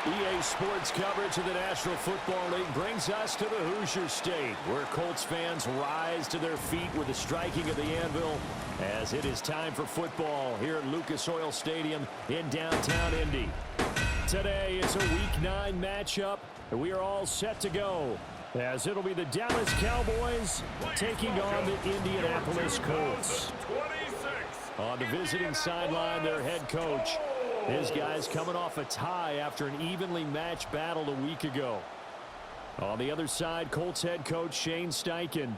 EA Sports coverage of the National Football League brings us to the Hoosier State, where Colts fans rise to their feet with the striking of the anvil as it is time for football here at Lucas Oil Stadium in downtown Indy. Today, it's a Week 9 matchup, and we are all set to go, as it'll be the Dallas Cowboys taking on the Indianapolis Colts. On the visiting sideline, their head coach. His guys coming off a tie after an evenly matched battle a week ago. On the other side, Colts head coach Shane Steichen.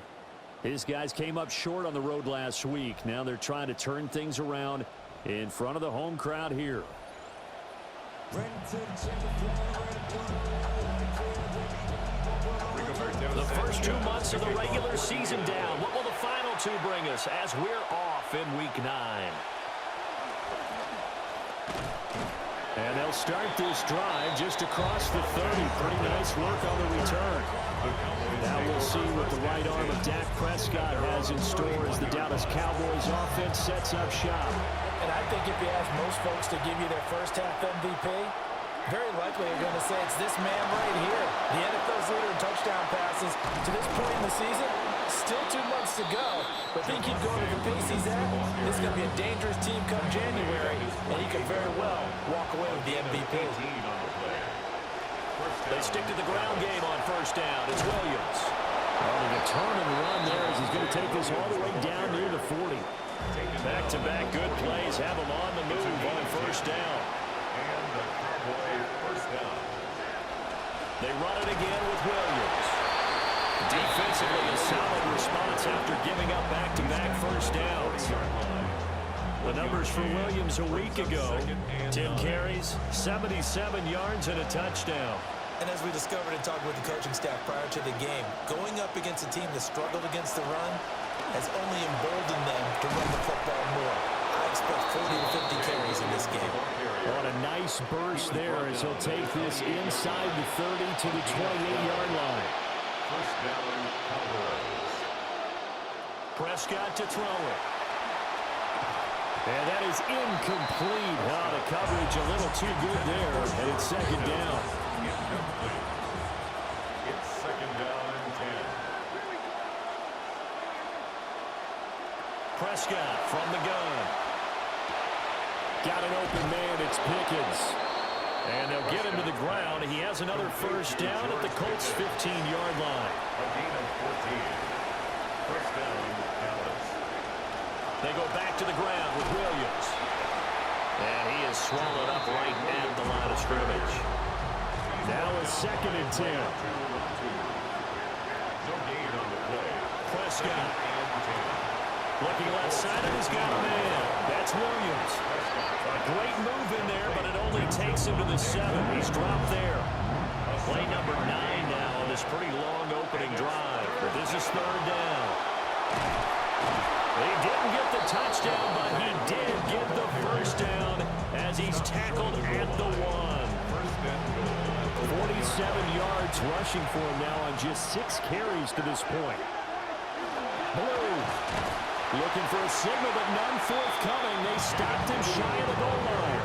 His guys came up short on the road last week. Now they're trying to turn things around in front of the home crowd here. The first 2 months of the regular season down. What will the final 2 bring us as we're off in Week 9? And they'll start this drive just across the 30. Pretty nice work on the return. Now we'll see what the right arm of Dak Prescott has in store as the Dallas Cowboys offense sets up shop. And I think if you ask most folks to give you their first half MVP, very likely you're going to say it's this man right here. The NFL's leader in touchdown passes to this point in the season. Still 2 months to go, but they keep going at the pace he's at. This is going to be a dangerous team come January, and he could very well walk away with the MVP. They stick to the ground game on first down. It's Williams. The turn and run there as he's going to take this all the way down near the 40. Back-to-back good plays have him on the move on first down. They run it again with Williams. Defensively, a solid response after giving up back-to-back first downs. The numbers for Williams a week ago: 10 carries, 77 yards, and a touchdown. And as we discovered and talked with the coaching staff prior to the game, going up against a team that struggled against the run has only emboldened them to run the football more. I expect 40 to 50 carries in this game. On a nice burst there as he'll take this inside the 30 to the 28-yard line. First down, Cowboys. Prescott to throw it. And that is incomplete. Oh, the coverage a little too good there, and it's second down. It's second down and 10. Prescott from the gun. Got an open man, it's Pickens. And they'll get him to the ground. He has another first down at the Colts' 15-yard line. A gain of 14. First down, Dallas. They go back to the ground with Williams. And he is swallowed up right at the line of scrimmage. Now a second and 10. No gain on the play. Prescott. Looking left side, and he's got a man. That's Williams. A great move in there, but it only takes him to the 7. He's dropped there. Play number 9 now on this pretty long opening drive. But this is third down. He didn't get the touchdown, but he did get the first down as he's tackled at the 1. 47 yards rushing for him now on just 6 carries to this point. Blue looking for a signal, but none forthcoming. They stopped him shy of the goal line.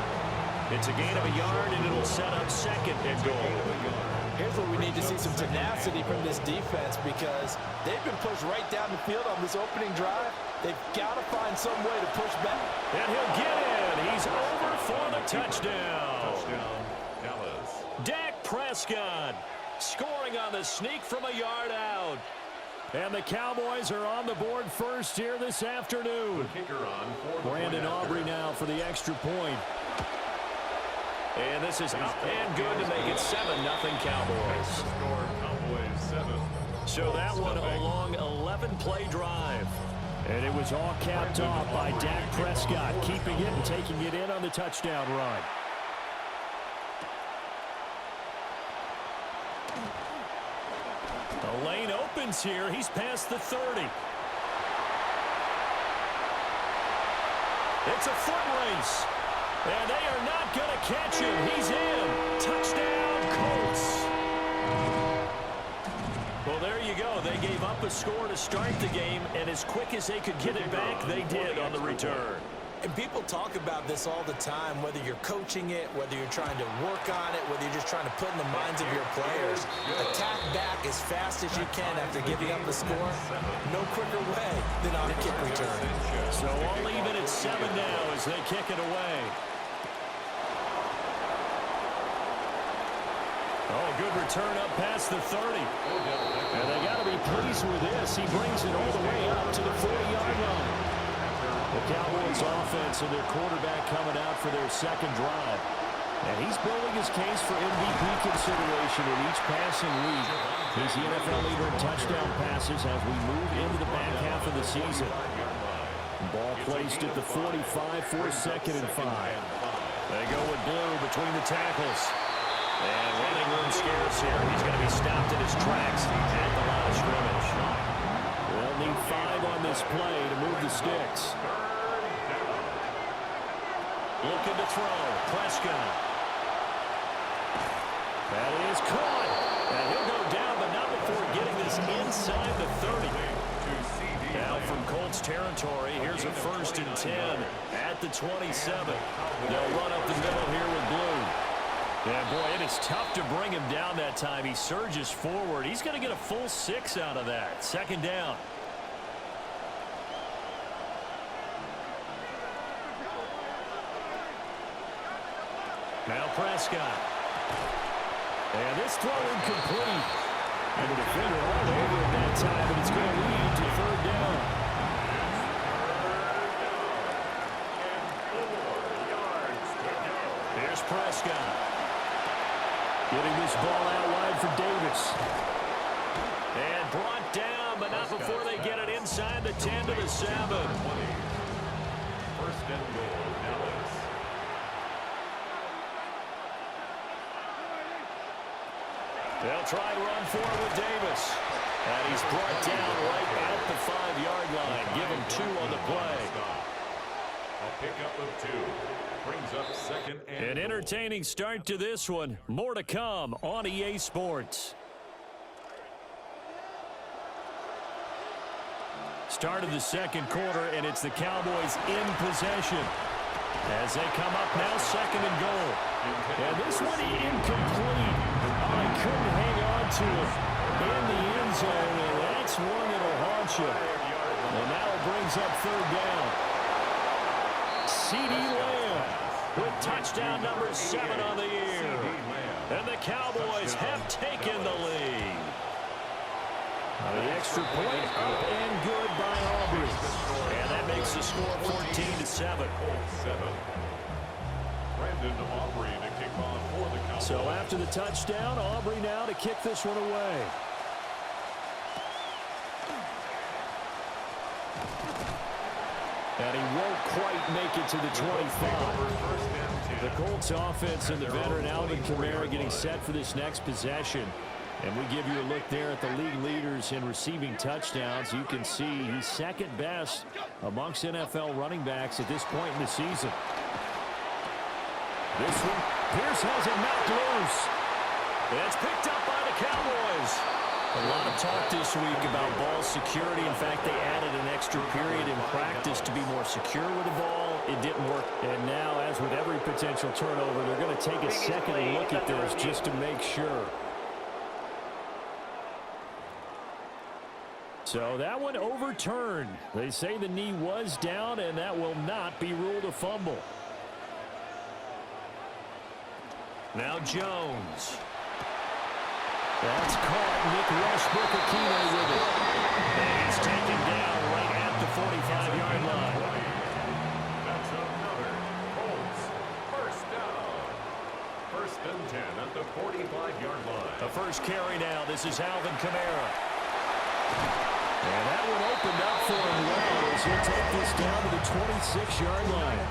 It's a gain of a yard, and it'll set up 2nd and goal. Here's where we need to see some tenacity from this defense because they've been pushed right down the field on this opening drive. They've got to find some way to push back. And he'll get in. He's over for the touchdown. Dallas. Dak Prescott scoring on the sneak from a yard out. And the Cowboys are on the board first here this afternoon. The kicker on for Brandon Aubrey now for the extra point. And this is up and good to make it 7-0 Cowboys. Score Cowboys 7. So that one a long 11-play drive. And it was all capped off by Dak Prescott, keeping it and taking it in on the touchdown run. The lane opens here. He's past the 30. It's a foot race. And they are not going to catch him. He's in. Touchdown, Colts. Well, there you go. They gave up a score to start the game, and as quick as they could get it back, they did on the return. And people talk about this all the time, whether you're coaching it, whether you're trying to work on it, whether you're just trying to put in the minds of your players. Attack back as fast as you can after giving up the score. No quicker way than on a kick return. So all even at 7 now as they kick it away. Oh, good return up past the 30. And they got to be pleased with this. He brings it all the way up to the 40-yard line. The Cowboys offense and their quarterback coming out for their second drive. And he's building his case for MVP consideration in each passing week. He's the NFL leader in touchdown passes as we move into the back half of the season. Ball placed at the 45 for 2nd and 5. They go with Blue between the tackles. And running room scarce here. He's going to be stopped in his tracks at the line of scrimmage. They'll need 5 on this play to move the sticks. Looking to throw. Prescott. That is caught. And he'll go down, but not before getting this inside the 30. Now from Colts territory, here's a 1st and 10 at the 27. They'll run up the middle here with Blue. Yeah, boy, it is tough to bring him down that time. He surges forward. He's going to get a full 6 out of that. 2nd down. Now Prescott. And this throw incomplete. And the defender all over it that time, but it's going to lead to 3rd down. Here's Prescott. Getting this ball out wide for Davis. And brought down, but not before they get it inside the 10 to the 7. 1st and goal, Dallas. They'll try to run forward with Davis. And he's brought down right at the 5-yard line. Give him 2 on the play. A pickup of 2. Brings up 2nd and An entertaining start to this one. More to come on EA Sports. Start of the 2nd quarter, and it's the Cowboys in possession. As they come up now, 2nd and goal. And this one incomplete. Oh, he couldn't hang on to it in the end zone, and that's one that'll haunt you. And now it brings up 3rd down. C.D. Lamb with touchdown number 7 on the year. And the Cowboys have taken the lead. The extra point up and good by Aubrey. And that makes the score 14-7. Brandon Aubrey to kick off for the Cowboys. So after the touchdown, Aubrey now to kick this one away. And he won't quite make it to the 25. The Colts offense and the veteran Alvin Kamara getting set for this next possession. And we give you a look there at the league leaders in receiving touchdowns. You can see he's 2nd best amongst NFL running backs at this point in the season. This one, Pierce has it knocked loose. It's picked up by the Cowboys. A lot of talk this week about ball security. In fact, they added an extra period in practice to be more secure with the ball. It didn't work. And now, as with every potential turnover, they're going to take a second look at this just to make sure. So that one overturned. They say the knee was down, and that will not be ruled a fumble. Now Jones. That's caught. Nick Westbrook-Aquino with it. And he's taken down right at the 45-yard line. That's another Colts first down. First and 10 at the 45-yard line. The first carry now. This is Alvin Kamara. And that one opened up for him well as he'll take this down to the 26-yard line.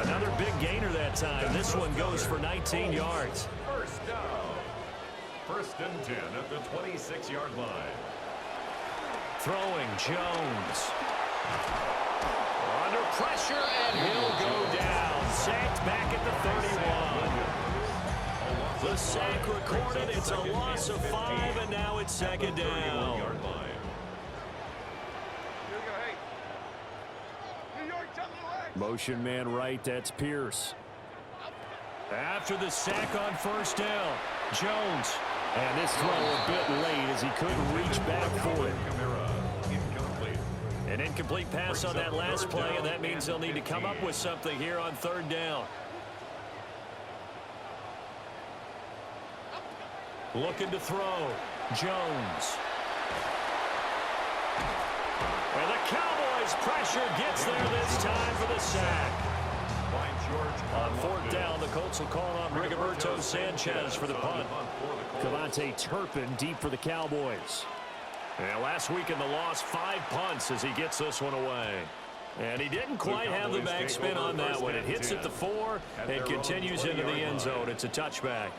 Another big gainer that time. This one goes for 19 yards. First down. First and 10 at the 26-yard line. Throwing Jones. Under pressure, and he'll go down. Sacked back at the 31. The sack recorded. It's a loss of 5, and now it's second down. Motion man right, that's Pierce. After the sack on first down, Jones. And this throw a bit late as he couldn't reach back for it. An incomplete pass on that last play, and that means they'll need to come up with something here on third down. Looking to throw. Jones. And the Cowboys pressure gets there this time for the sack. On fourth down, the Colts will call on Rigoberto Sanchez for the punt. Cavante Turpin deep for the Cowboys. And last week in the loss, 5 punts as he gets this one away. And he didn't quite have the backspin on that one. It hits at the 4 and continues into the end zone. It's a touchback.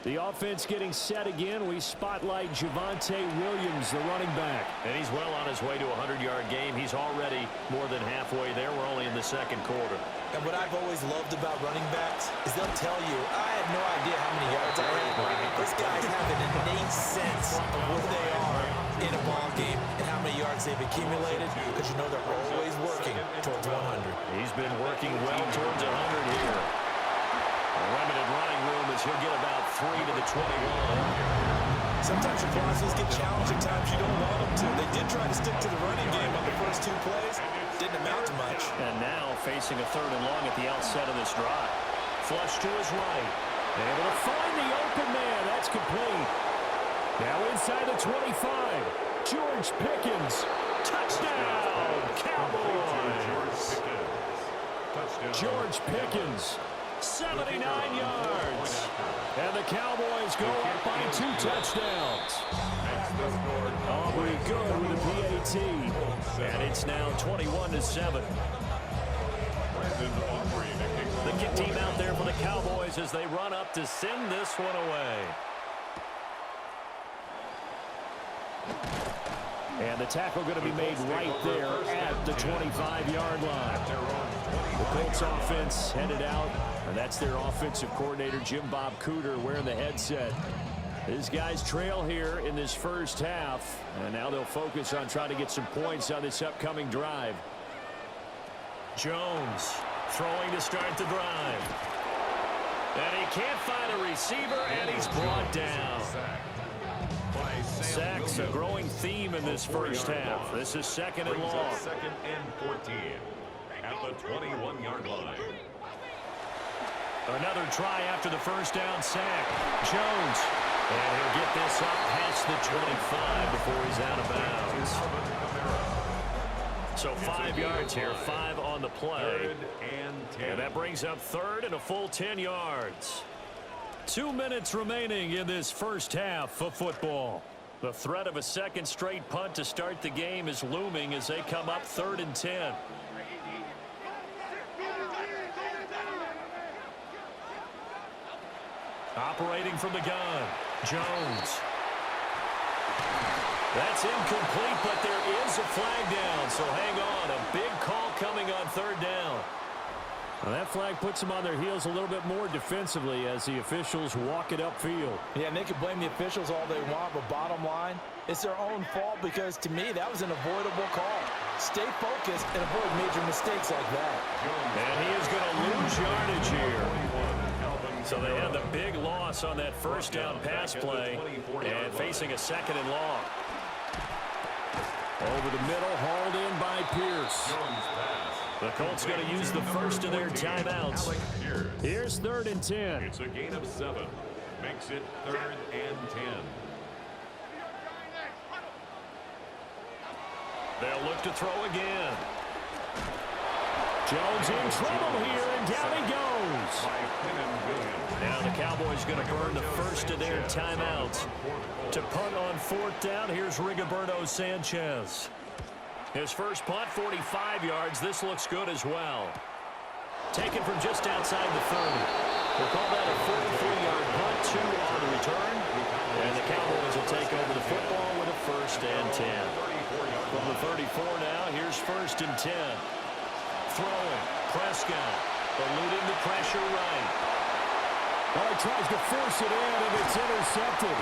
The offense getting set again. We spotlight Javonte Williams, the running back. And he's well on his way to a 100-yard game. He's already more than halfway there. We're only in the second quarter. And what I've always loved about running backs is they'll tell you, I had no idea how many yards I had. These guys have an innate sense of where they are in a ball game and how many yards they've accumulated, because you know they're always working towards 100. He's been working well towards 100 here. Limited running room as he'll get about 3 to the 21. Sometimes your process get challenged at times you don't want them to. They did try to stick to the running game on the first 2 plays. Didn't amount to much. And now facing a third and long at the outset of this drive. Flush to his right. Able to find the open man. That's complete. Now inside the 25. George Pickens. Touchdown, Cowboys. George Pickens. 79 yards. And the Cowboys go up by 2 touchdowns. Aubrey good with a PAT. And it's now 21-7. The kick team out there for the Cowboys as they run up to send this one away. And the tackle going to be made right there at the 25-yard line. The Colts offense headed out, and that's their offensive coordinator, Jim Bob Cooter, wearing the headset. These guys trail here in this first half, and now they'll focus on trying to get some points on this upcoming drive. Jones throwing to start the drive. And he can't find a receiver, and he's brought down. Sacks, a growing theme in this first half. This is second and long. Second and 14 at the 21-yard line. Another try after the first down sack. Jones. And he'll get this up past the 25 before he's out of bounds. So 5 yards here, 5 on the play. And that brings up third and a full 10 yards. 2 minutes remaining in this first half of football. The threat of a second straight punt to start the game is looming as they come up 3rd and 10. Operating from the gun, Jones. That's incomplete, but there is a flag down, so hang on. A big call coming on 3rd down. Well, that flag puts them on their heels a little bit more defensively as the officials walk it upfield. Yeah, and they can blame the officials all they want, but bottom line, it's their own fault because, to me, that was an avoidable call. Stay focused and avoid major mistakes like that. And he is going to lose yardage here. So they had the big loss on that first down pass play and facing a second and long. Over the middle, hauled in by Pierce. The Colts going to use the first of their timeouts. Here's 3rd and 10. It's a gain of 7. Makes it 3rd and 10. They'll look to throw again. Jones in trouble here, and down he goes. Now the Cowboys going to burn the first of their timeouts. To punt on 4th down, here's Rigoberto Sanchez. His first punt, 45 yards. This looks good as well. Taken from just outside the 30. We'll call that a 43-yard punt, 2 on the return. And the Cowboys will take over the football with a 1st and 10. From the 34 now, here's 1st and 10. Throwing, Prescott, eluding the pressure right. Well, he tries to force it in, and it's intercepted.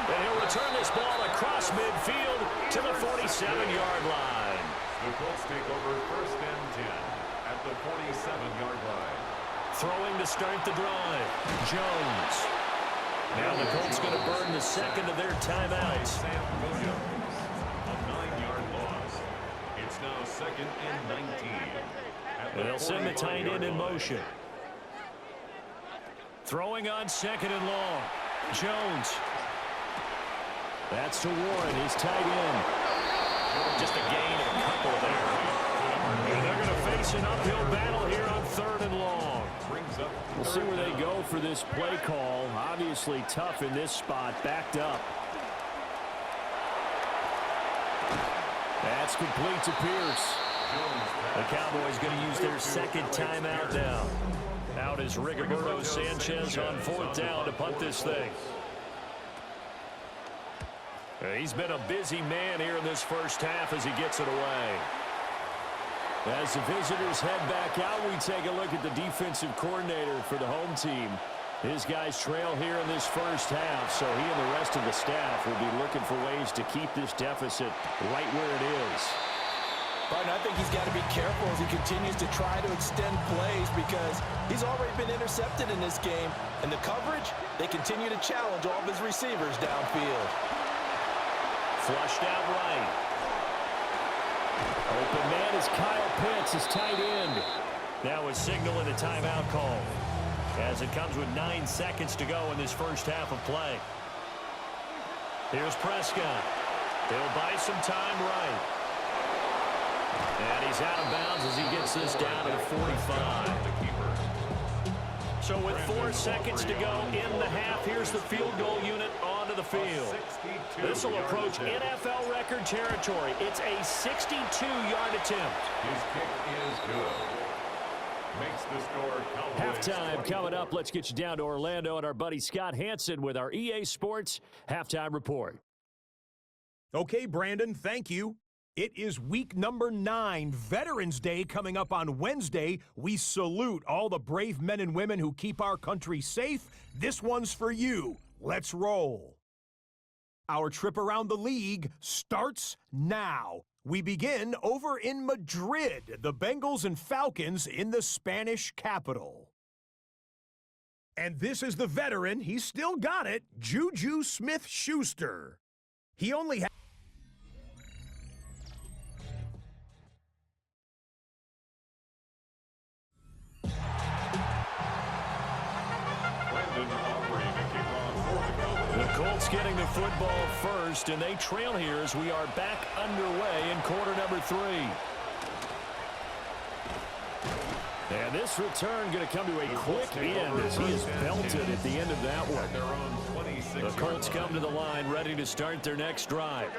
And he'll return this ball across midfield to the 47-yard line. The Colts take over 1st and 10 at the 47-yard line. Throwing to start the drive, Jones. Now the Colts going to burn the second of their timeouts. Sam Williams, a 9-yard loss. It's now 2nd and 19. And they'll send the tight end in motion. Throwing on 2nd and long. Jones. That's to Warren, his tight end. Just a gain of a couple there. And they're going to face an uphill battle here on 3rd and long. We'll see where they go for this play call. Obviously tough in this spot, backed up. That's complete to Pierce. The Cowboys going to use their second timeout now. Out is Rigoberto Sanchez on 4th down to punt this thing. He's been a busy man here in this first half as he gets it away. As the visitors head back out, we take a look at the defensive coordinator for the home team. His guys trail here in this first half, so he and the rest of the staff will be looking for ways to keep this deficit right where it is. But I think he's got to be careful as he continues to try to extend plays because he's already been intercepted in this game. And the coverage, they continue to challenge all of his receivers downfield. Flushed out right. Open man is Kyle Pitts, his tight end. Now is signaling a timeout call as it comes with 9 seconds to go in this first half of play. Here's Prescott. He'll buy some time right. And he's out of bounds as he gets this down to the 45. So with 4 seconds to go in the half, here's the field goal unit onto the field. This will approach NFL record territory. It's a 62-yard attempt. His kick is good. Makes the score Cowboys Halftime coming up. Let's get you down to Orlando and our buddy Scott Hansen with our EA Sports Halftime Report. Okay, Brandon, thank you. It is week number 9, Veterans Day, coming up on Wednesday. We salute all the brave men and women who keep our country safe. This one's for you. Let's roll. Our trip around the league starts now. We begin over in Madrid, the Bengals and Falcons in the Spanish capital. And this is the veteran, he's still got it, Juju Smith-Schuster. He only had Colts getting the football first, and they trail here as we are back underway in quarter number 3. And this return going to come to a quick end as he is belted at the end of that one. The Colts come to the line ready to start their next drive.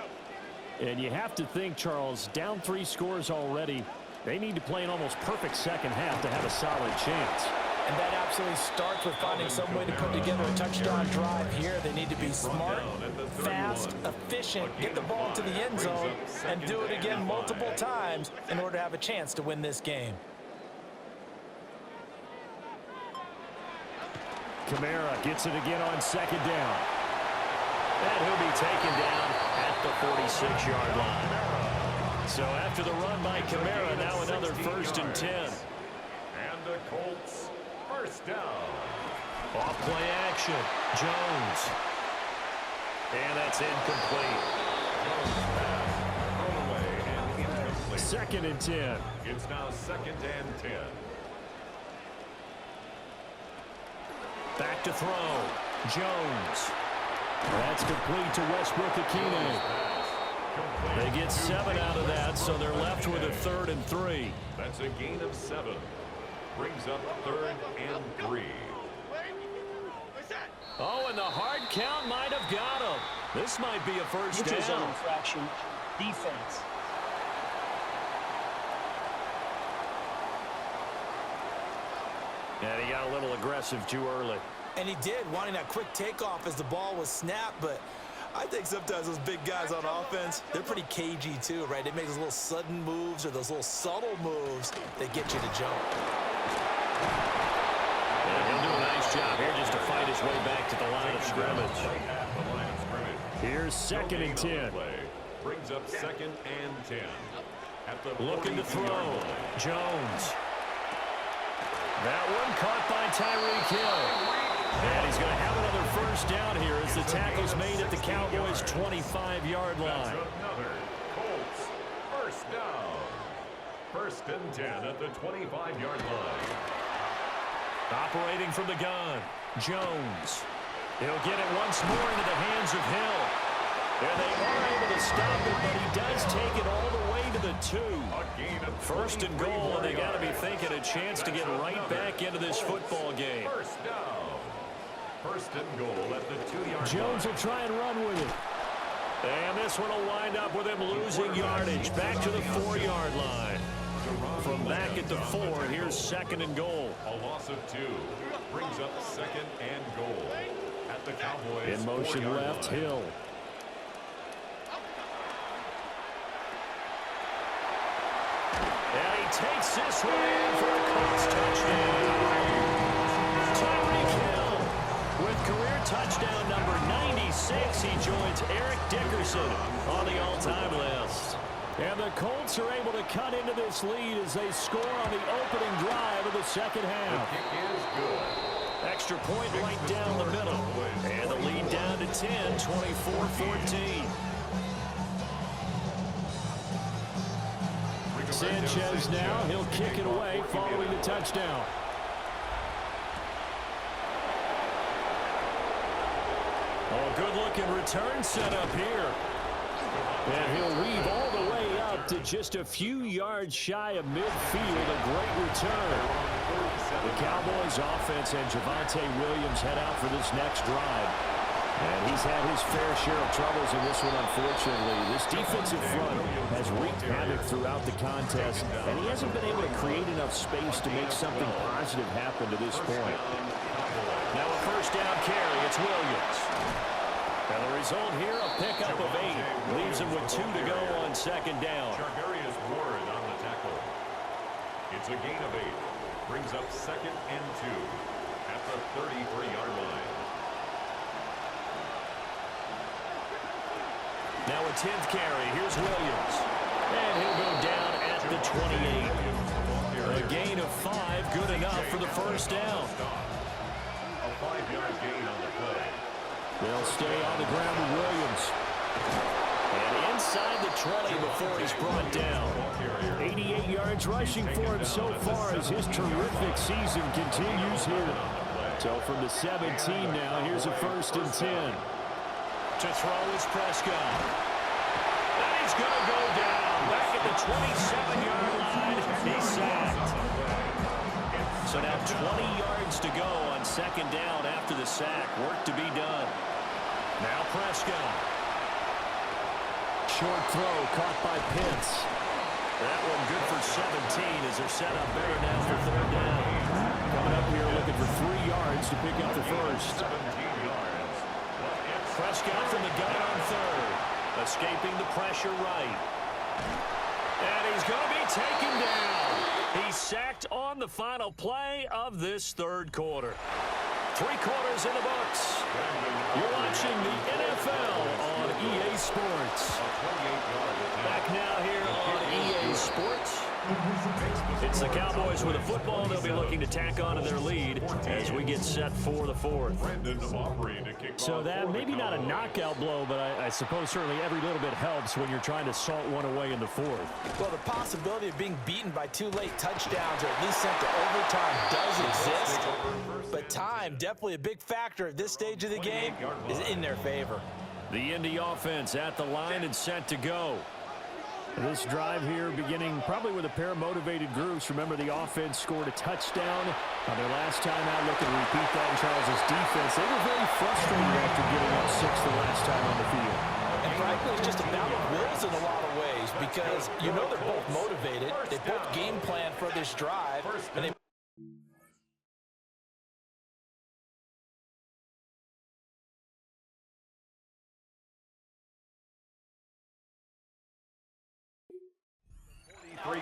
And you have to think, Charles, down 3 scores already. They need to play an almost perfect second half to have a solid chance. And that absolutely starts with finding some way to put together a touchdown drive here. They need to be smart, fast, efficient, get the ball to the end zone, and do it again multiple times in order to have a chance to win this game. Kamara gets it again on second down. And he'll be taken down at the 46-yard line. So after the run by Kamara, now another 1st and 10. And the Colts, first down. Off play action. Jones. And that's incomplete. Jones pass, thrown away and incomplete. 2nd and 10. It's now 2nd and 10. Back to throw. Jones. That's complete to Westbrook-Ikhine. They get 7 out of that, so they're left with a 3rd and 3. That's a gain of 7. Brings up 3rd and 3. Oh, and the hard count might have got him. This might be a first Neutral zone down. infraction. Defense. And he got a little aggressive too early. And he did, wanting that quick takeoff as the ball was snapped, but I think sometimes those big guys on offense, they're pretty cagey too, right? They make those little sudden moves or those little subtle moves that get you to jump. And he'll do a nice job here just to fight his way back to the line of scrimmage. Here's 2nd and 10. Brings up 2nd and 10. At the Looking to 42-yard throw. line. Jones. That one caught by Tyreek Hill. And he's going to have another first down here as the tackle's made at the Cowboys' 25-yard line. That's another Colts first down. 1st and 10 at the 25-yard line. Operating from the gun, Jones. He'll get it once more into the hands of Hill. And they are able to stop it, but he does take it all the way to the 2. First and goal, and they got to be thinking a chance to get right back into this football game. First down. 1st and goal at the 2-yard line. Jones will try and run with it. And this one will wind up with him losing yardage back to the 4-yard line. From back at the 4, here's 2nd and goal. A loss of 2 brings up 2nd and goal at the Cowboys. In motion 4-yard left, line. Hill. And he takes this one in for a Colts touchdown. Tyreek Hill with career touchdown number 96. He joins Eric Dickerson on the all-time list. And the Colts are able to cut into this lead as they score on the opening drive of the 2nd half. The kick is good. Extra point right down the middle. And the lead down to 10, 24-14. Sanchez now, he'll kick it away following the touchdown. Oh, good-looking return set up here. And he'll weave all the way up to just a few yards shy of midfield. A great return. The Cowboys offense and Javonte Williams head out for this next drive. And he's had his fair share of troubles in this one, unfortunately. This defensive front has wreaked havoc throughout the contest, and he hasn't been able to create enough space to make something positive happen to this point. Now a first down carry, it's Williams. And the result here, a pickup of 8. Leaves him with 2 to go on 2nd down. Chargarius Ward on the tackle. It's a gain of 8. Brings up 2nd and 2 at the 33-yard line. Now a 10th carry. Here's Williams. And he'll go down at the 28. A gain of 5, good enough for the first down. A 5-yard gain on the play. They'll stay on the ground with Williams. And inside the 20 before he's brought down. 88 yards rushing for him so far as his terrific season continues here. So from the 17 now, here's a 1st and 10. To throw is Prescott. And he's going to go down. Back at the 27-yard line. He's sacked. So now 20 yards to go on 2nd down after the sack. Work to be done. Now Prescott. Short throw caught by Pitts. That one good for 17 as they're set up better now for 3rd down. Coming up here looking for 3 yards to pick up the first. 17 yards. Prescott from the gun on 3rd. Escaping the pressure right. And he's going to be taken down. He's sacked on the final play of this 3rd quarter. 3 quarters in the books. You're watching the NFL on EA Sports. Back now here on EA Sports. It's the Cowboys with a football. They'll be looking to tack on to their lead as we get set for the 4th. So that maybe not a knockout blow, but I suppose certainly every little bit helps when you're trying to salt one away in the 4th. Well, the possibility of being beaten by 2 late touchdowns or at least sent to overtime does exist. But time, definitely a big factor at this stage of the game, is in their favor. The Indy offense at the line and set to go. This drive here beginning probably with a pair of motivated groups. Remember, the offense scored a touchdown on their last time out. Looking to repeat that in Charles' defense. They were very frustrated after giving up 6 the last time on the field. And frankly, it's just a battle of wills in a lot of ways because you know they're both motivated. They both game plan for this drive. And they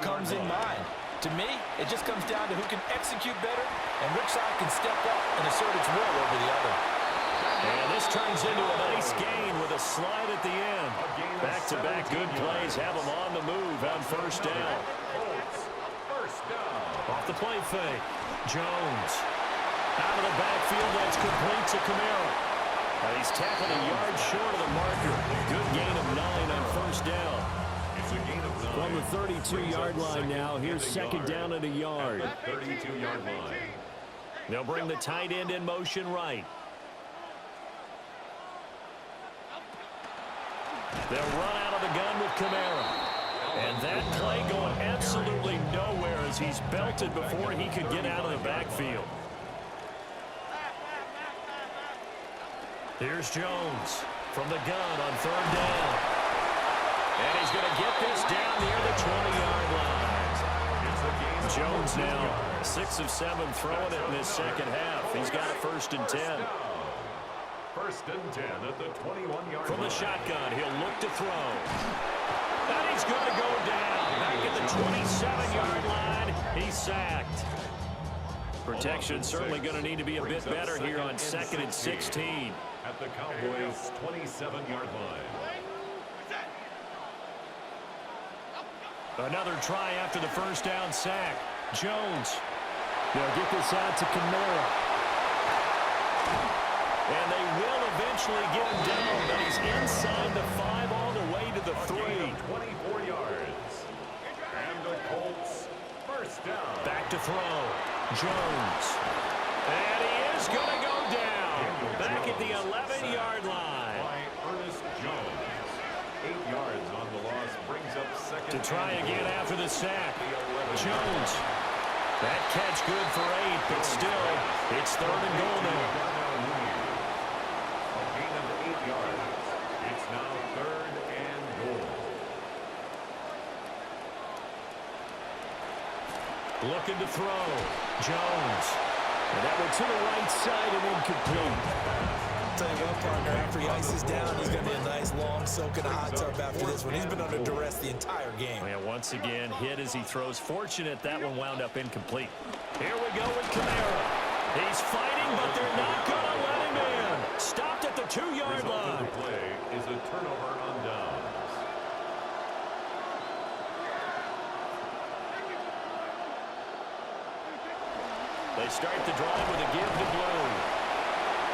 comes in mind. To me, it just comes down to who can execute better and which side can step up and assert its will over the other. And this turns into a nice gain with a slide at the end. Back-to-back good plays have them on the move on 1st down. Off the play fake. Jones. Out of the backfield, that's complete to Kamara. He's tackled a yard short of the marker. Good gain of 9 on 1st down. From the 32-yard line now, here's 2nd down and a yard. 32-yard line. They'll bring the tight end in motion right. They'll run out of the gun with Kamara. And that play going absolutely nowhere as he's belted before he could get out of the backfield. Here's Jones from the gun on 3rd down. And he's going to get this down near the 20-yard line. Jones now 6 of 7 throwing it in this 2nd half. He's got a 1st and 10. 1st and 10 at the 21-yard From line. the shotgun, he'll look to throw. And he's going to go down. Back at the 27-yard line. He's sacked. Protection certainly going to need to be a bit better here on 2nd and 16. At the Cowboys' 27-yard line. Another try after the 1st down sack. Jones. They'll get this out to Kamara. And they will eventually get him down, but he's inside the 5 all the way to the 3. 24 yards. And the Colts 1st down. Back to throw. Jones. And he is going to go down. Back at the 11-yard line. By Ernest Jones. 8 yards on the loss brings up 2nd. To try again after the sack. Jones. That catch good for 8, but still, it's 3rd and goal now. A gain of 8 yards. It's now 3rd and goal. Looking to throw. Jones. And that one to the right side and incomplete. Tell you what, partner, after he ices down, he's going to be a nice, long soak in a hot tub after this one. He's been under duress the entire game. Yeah, once again, hit as he throws. Fortunate that one wound up incomplete. Here we go with Kamara. He's fighting, but they're not going to let him in. Stopped at the 2-yard line. The play is a turnover on downs. They start the drive with a give to Blue.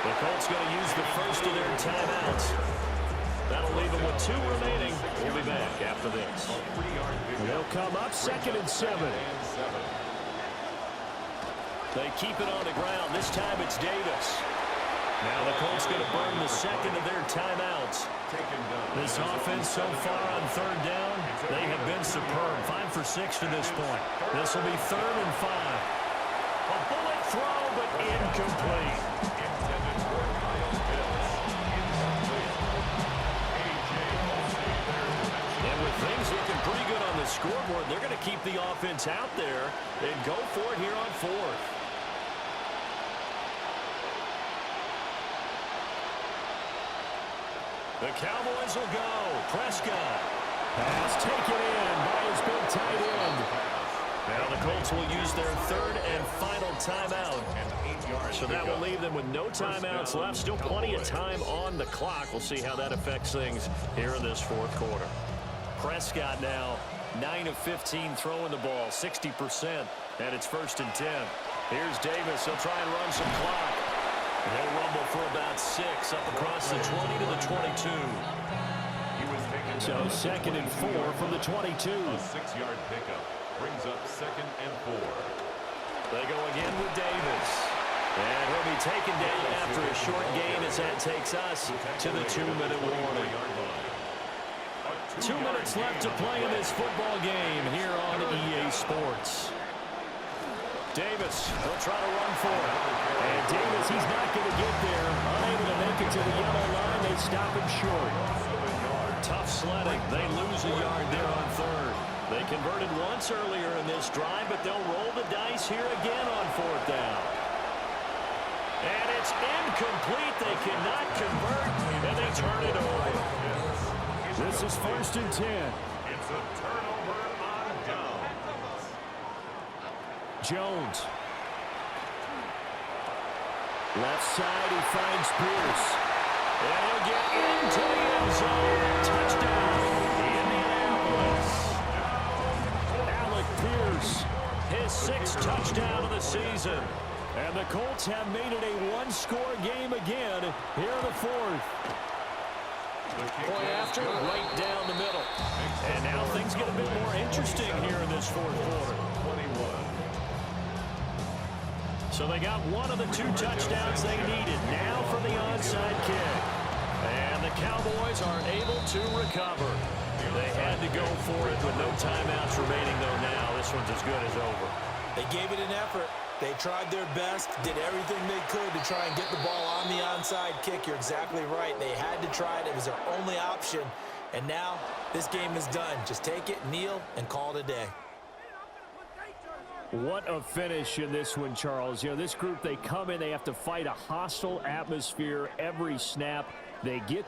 The Colts going to use the 1st of their timeouts. That'll leave them with 2 remaining. We'll be back after this. They'll come up 2nd and 7. They keep it on the ground. This time it's Davis. Now the Colts going to burn the 2nd of their timeouts. This offense so far on 3rd down, they have been superb. 5 for 6 to this point. This will be 3rd and 5. A bullet throw, but incomplete. And with things looking pretty good on the scoreboard, they're going to keep the offense out there and go for it here on 4th. The Cowboys will go. Prescott. Pass taken in by his big tight end. Now the Colts will use their third and final timeout. So that will leave them with no timeouts left. Still plenty of time on the clock. We'll see how that affects things here in this fourth quarter. Prescott now 9 of 15 throwing the ball, 60%, and it's 1st and 10. Here's Davis. He'll try and run some clock. He'll rumble for about 6 up across the 20 to the 22. So 2nd and 4 from the 22. A 6-yard pickup brings up 2nd and 4. They go again with Davis. And he'll be taken down after a short gain as that takes us to the 2-minute warning. 2 minutes left to play in this football game here on EA Sports. Davis, he'll try to run for it. And Davis, he's not going to get there. Unable to make it to the yellow line. They stop him short. Tough sledding. They lose a yard there on 3rd. They converted once earlier in this drive, but they'll roll the dice here again on 4th down. And it's incomplete. They cannot convert, and they turn it over. This is 1st and 10. It's a turnover on downs. Jones. Left side, he finds Pierce. And he'll get into the end zone. Touchdown, Indianapolis. Alec Pierce, his 6th touchdown of the season. And the Colts have made it a one-score game again here in the 4th. Point after, right down the middle. And now things get a bit more interesting here in this 4th quarter. 21. So they got one of the 2 touchdowns they needed. Now for the onside kick. And the Cowboys are able to recover. They had to go for it with no timeouts remaining, though. Now this one's as good as over. They gave it an effort. They tried their best, did everything they could to try and get the ball on the onside kick. You're exactly right. They had to try it. It was their only option. And now this game is done. Just take it, kneel, and call it a day. What a finish in this one, Charles. You know, this group, they come in, they have to fight a hostile atmosphere every snap. They get